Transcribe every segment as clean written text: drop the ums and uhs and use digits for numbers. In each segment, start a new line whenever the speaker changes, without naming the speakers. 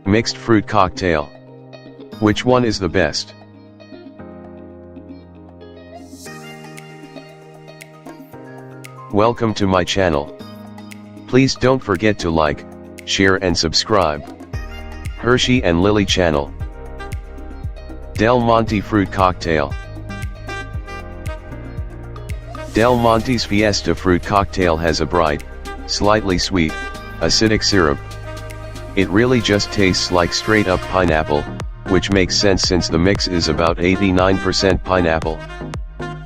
Mixed fruit cocktail. Which one is the best? Welcome to my channel. Please don't forget to like, share and subscribe. Hershey and Lily channel. Del Monte fruit cocktail. Del Monte's Fiesta fruit cocktail has a bright, slightly sweet, acidic syrup. It really just tastes like straight up pineapple, which makes sense since the mix is about 89% pineapple.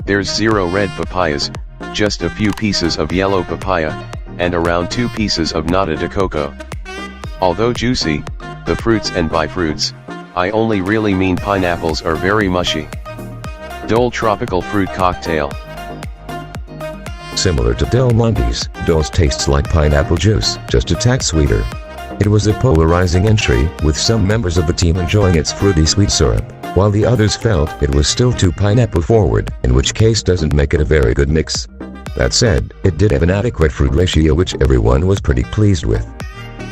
There's 0 red papayas, just a few pieces of yellow papaya, and around 2 pieces of nata de coco. Although juicy, the fruits, and by fruits, I only really mean pineapples, are very mushy. Dole tropical fruit cocktail.
Similar to Del Monte's, Dole's tastes like pineapple juice, just a tad sweeter. It was a polarizing entry, with some members of the team enjoying its fruity sweet syrup, while the others felt it was still too pineapple forward, in which case doesn't make it a very good mix. That said, it did have an adequate fruit ratio which everyone was pretty pleased with.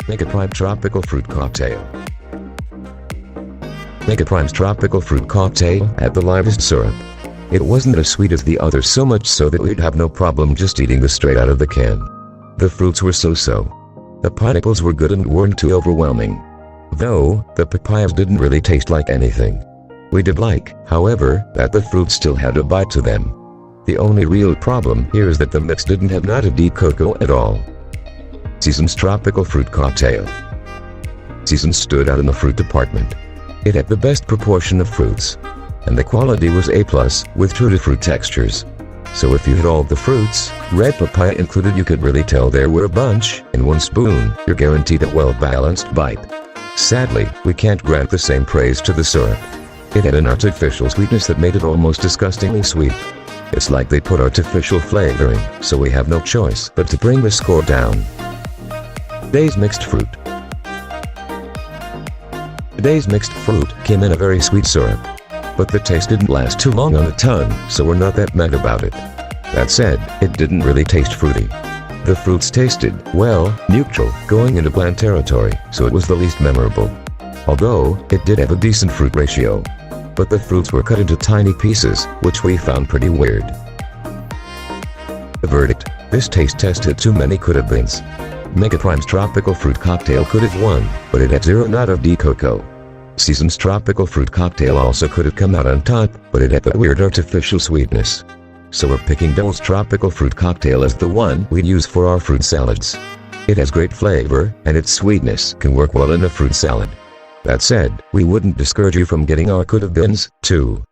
Megaprime tropical fruit cocktail. Megaprime's tropical fruit cocktail had the livest syrup. It wasn't as sweet as the others, so much so that we'd have no problem just eating this straight out of the can. The fruits were so-so. The pineapples were good and weren't too overwhelming. Though, the papayas didn't really taste like anything. We did like, however, that the fruits still had a bite to them. The only real problem here is that the mix didn't have nata de coco at all. Season's tropical fruit cocktail. Seasons stood out in the fruit department. It had the best proportion of fruits, and the quality was A+, with true-to-fruit textures. So if you had all the fruits, red papaya included, you could really tell there were a bunch in one spoon. You're guaranteed a well-balanced bite. Sadly, we can't grant the same praise to the syrup. It had an artificial sweetness that made it almost disgustingly sweet. It's like they put artificial flavoring, so we have no choice but to bring the score down. Today's mixed fruit. Today's mixed fruit came in a very sweet syrup, but the taste didn't last too long on the tongue, so we're not that mad about it. That said, it didn't really taste fruity. The fruits tasted, well, neutral, going into bland territory, so it was the least memorable. Although, it did have a decent fruit ratio. But the fruits were cut into tiny pieces, which we found pretty weird. The verdict: this taste test had too many could-have-beens. Megaprime's tropical fruit cocktail could have won, but it had 0 nata de coco. Season's tropical fruit cocktail also could have come out on top, but it had that weird artificial sweetness. So we're picking Dole's tropical fruit cocktail as the one we'd use for our fruit salads. It has great flavor, and its sweetness can work well in a fruit salad. That said, we wouldn't discourage you from getting our could-have-beens, too.